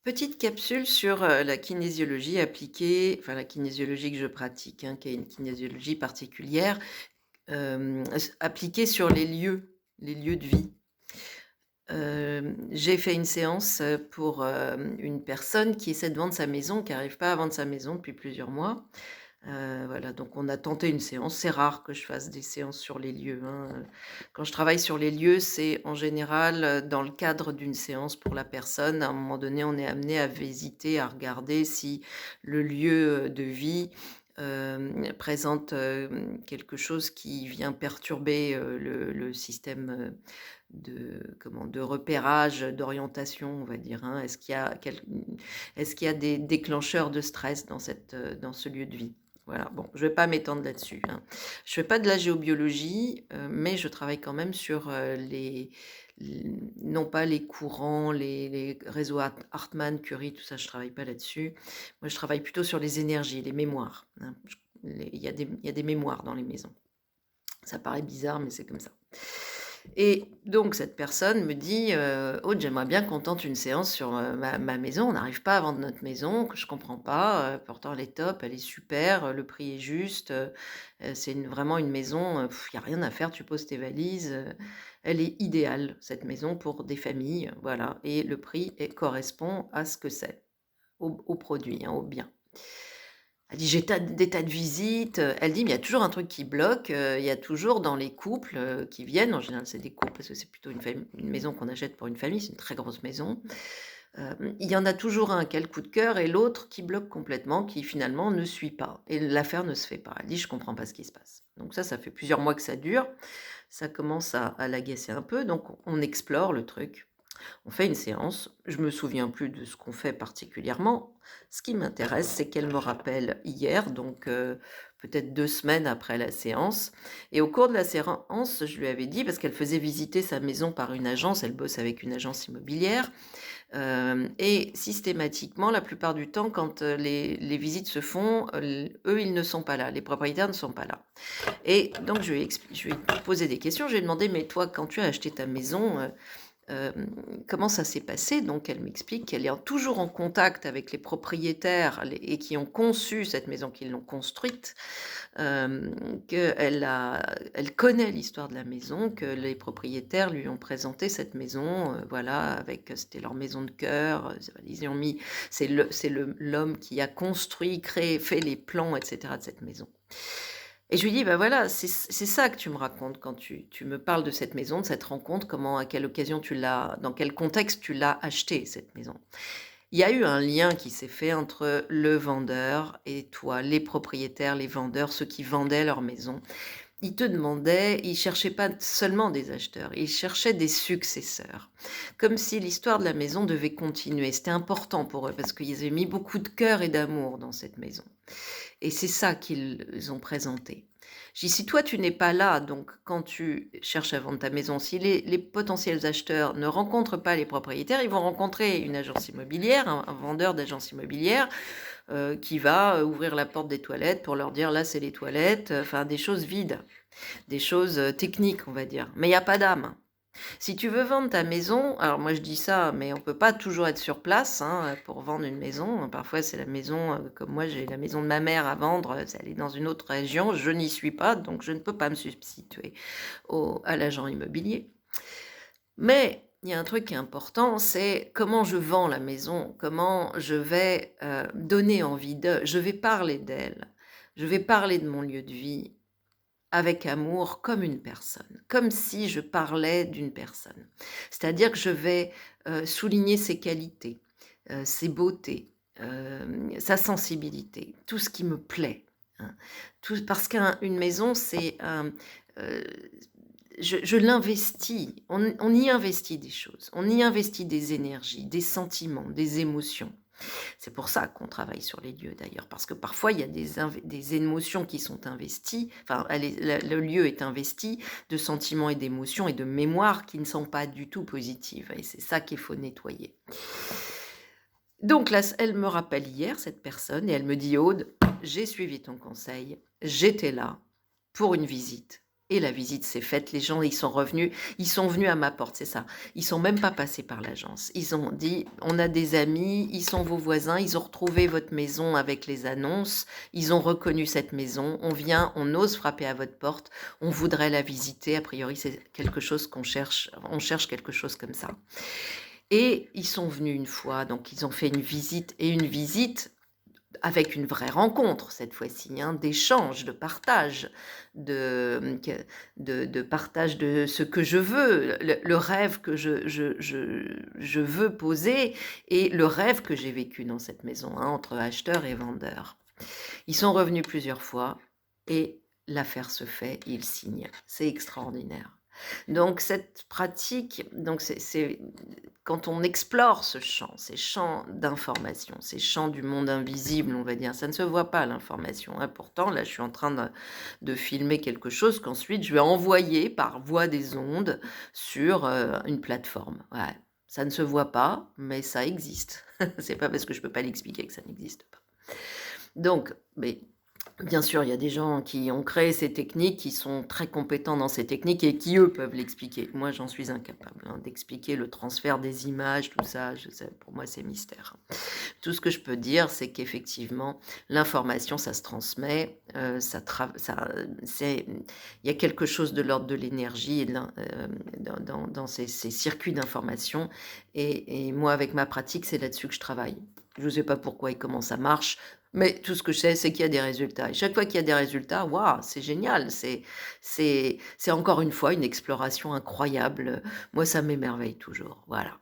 Petite capsule sur, la kinésiologie appliquée, enfin la kinésiologie que je pratique, hein, qui est une kinésiologie particulière, appliquée sur les lieux de vie. J'ai fait une séance, pour, une personne qui essaie de vendre sa maison, qui n'arrive pas à vendre sa maison depuis plusieurs mois. Voilà, donc on a tenté une séance. C'est rare que je fasse des séances sur les lieux, hein. Quand je travaille sur les lieux, c'est en général, dans le cadre d'une séance pour la personne. À un moment donné, on est amené à visiter, à regarder si le lieu, de vie, présente, quelque chose qui vient perturber, le système, de repérage, d'orientation, on va dire, hein. Est-ce qu'il y a des déclencheurs de stress dans ce lieu de vie? Voilà, bon, je vais pas m'étendre là-dessus, hein. Je fais pas de la géobiologie, mais je travaille quand même sur, non pas les courants, les réseaux Hartmann, Curie, tout ça, je travaille pas là-dessus. Moi, je travaille plutôt sur les énergies, les mémoires, hein. Il y a des mémoires dans les maisons. Ça paraît bizarre, mais c'est comme ça. Et donc cette personne me dit, «Aude, j'aimerais bien qu'on tente une séance sur, ma maison. On n'arrive pas à vendre notre maison, que je comprends pas, pourtant elle est top, elle est super, le prix est juste, c'est vraiment une maison, il y a rien à faire, tu poses tes valises, elle est idéale cette maison pour des familles, voilà et le prix correspond à ce que c'est, au produit, hein, au bien». Elle dit: «J'ai des tas de visites», elle dit: «Mais il y a toujours un truc qui bloque, il y a toujours dans les couples, qui viennent», en général c'est des couples parce que c'est plutôt une maison qu'on achète pour une famille, c'est une très grosse maison. Il y en a toujours un qui a le coup de cœur et l'autre qui bloque complètement, qui finalement ne suit pas et l'affaire ne se fait pas. Elle dit: «Je comprends pas ce qui se passe». Donc ça fait plusieurs mois que ça dure, ça commence à l'agacer un peu, donc on explore le truc. On fait une séance, je me souviens plus de ce qu'on fait particulièrement. Ce qui m'intéresse, c'est qu'elle me rappelle hier, donc peut-être 2 semaines après la séance et au cours de la séance, je lui avais dit parce qu'elle faisait visiter sa maison par une agence, elle bosse avec une agence immobilière, et systématiquement, la plupart du temps, quand, les visites se font, eux, ils ne sont pas là, les propriétaires ne sont pas là et donc je lui ai posé des questions, je lui ai demandé: «Mais toi, quand tu as acheté ta maison, comment ça s'est passé?» Donc elle m'explique qu'elle est toujours en contact avec les propriétaires et qui ont conçu cette maison, qui l'ont construite, elle connaît l'histoire de la maison, que les propriétaires lui ont présenté cette maison, voilà, c'était leur maison de cœur, ils y ont mis c'est l'homme qui a construit, créé, fait les plans et cetera de cette maison. Et je lui dis: «Bah, voilà, c'est ça que tu me racontes quand tu me parles de cette maison, de cette rencontre, comment, à quelle occasion dans quel contexte tu l'as achetée, cette maison». Il y a eu un lien qui s'est fait entre le vendeur et toi, les propriétaires, les vendeurs, ceux qui vendaient leur maison. Ils cherchaient pas seulement des acheteurs, ils cherchaient des successeurs. Comme si l'histoire de la maison devait continuer. C'était important pour eux parce qu'ils avaient mis beaucoup de cœur et d'amour dans cette maison. Et c'est ça qu'ils ont présenté. Je dis: «Si toi tu n'es pas là, donc quand tu cherches à vendre ta maison, si les potentiels acheteurs ne rencontrent pas les propriétaires, ils vont rencontrer une agence immobilière, un vendeur d'agence immobilière, qui va, ouvrir la porte des toilettes pour leur dire: "Là, c'est les toilettes", enfin des choses vides, des choses, techniques, on va dire. Mais il y a pas d'âme. Si tu veux vendre ta maison, alors moi je dis ça, mais on peut pas toujours être sur place, hein, pour vendre une maison. Parfois c'est la maison, comme moi j'ai la maison de ma mère à vendre, elle est dans une autre région, je n'y suis pas, donc je ne peux pas me substituer à l'agent immobilier. Mais il y a un truc qui est important, c'est comment je vends la maison, comment je vais, donner envie je vais parler d'elle, je vais parler de mon lieu de vie avec amour comme une personne, comme si je parlais d'une personne. C'est-à-dire que je vais, souligner ses qualités, ses beautés, sa sensibilité, tout ce qui me plaît, hein. Tout parce qu'une maison, c'est un, heu, je l'investis, on y investit des choses, on y investit des énergies, des sentiments, des émotions. C'est pour ça qu'on travaille sur les lieux d'ailleurs, parce que parfois il y a des émotions qui sont investies, enfin le lieu est investi de sentiments et d'émotions et de mémoires qui ne sont pas du tout positives et c'est ça qu'il faut nettoyer. Donc là, elle me rappelle hier, cette personne, et elle me dit: «Aude, j'ai suivi ton conseil, j'étais là pour une visite et la visite s'est faite. Les gens, ils sont revenus, ils sont venus à ma porte, c'est ça. Ils sont même pas passés par l'agence. Ils ont dit: «On a des amis, ils sont vos voisins, ils ont retrouvé votre maison avec les annonces, ils ont reconnu cette maison, on vient, on ose frapper à votre porte, on voudrait la visiter. A priori, c'est quelque chose qu'on cherche, on cherche quelque chose comme ça». Et ils sont venus une fois, donc ils ont fait une visite avec une vraie rencontre cette fois-ci, hein, d'échange, de partage, de, de partage de ce que je veux, le rêve que je veux poser et le rêve que j'ai vécu dans cette maison, hein, entre acheteur et vendeur. Ils sont revenus plusieurs fois et l'affaire se fait, ils signent. C'est extraordinaire. Donc cette pratique, donc c'est quand on explore ce champ, ces champs d'information, ces champs du monde invisible, on va dire, ça ne se voit pas l'information, hein. Pourtant, là, je suis en train de filmer quelque chose qu'ensuite je vais envoyer par voie des ondes sur, une plateforme. Ouais, ça ne se voit pas, mais ça existe. C'est pas parce que je peux pas l'expliquer que ça n'existe pas. Donc, mais bien sûr, il y a des gens qui ont créé ces techniques, qui sont très compétents dans ces techniques et qui, eux, peuvent l'expliquer. Moi, j'en suis incapable, hein, d'expliquer le transfert des images, tout ça, je sais, pour moi, c'est mystère. Tout ce que je peux dire, c'est qu'effectivement, l'information, ça se transmet, il y a quelque chose de l'ordre de l'énergie et dans ces circuits d'information. Et moi, avec ma pratique, c'est là-dessus que je travaille. Je ne sais pas pourquoi et comment ça marche, mais tout ce que je sais, c'est qu'il y a des résultats. Et chaque fois qu'il y a des résultats, waouh, c'est génial. C'est encore une fois une exploration incroyable. Moi, ça m'émerveille toujours. Voilà.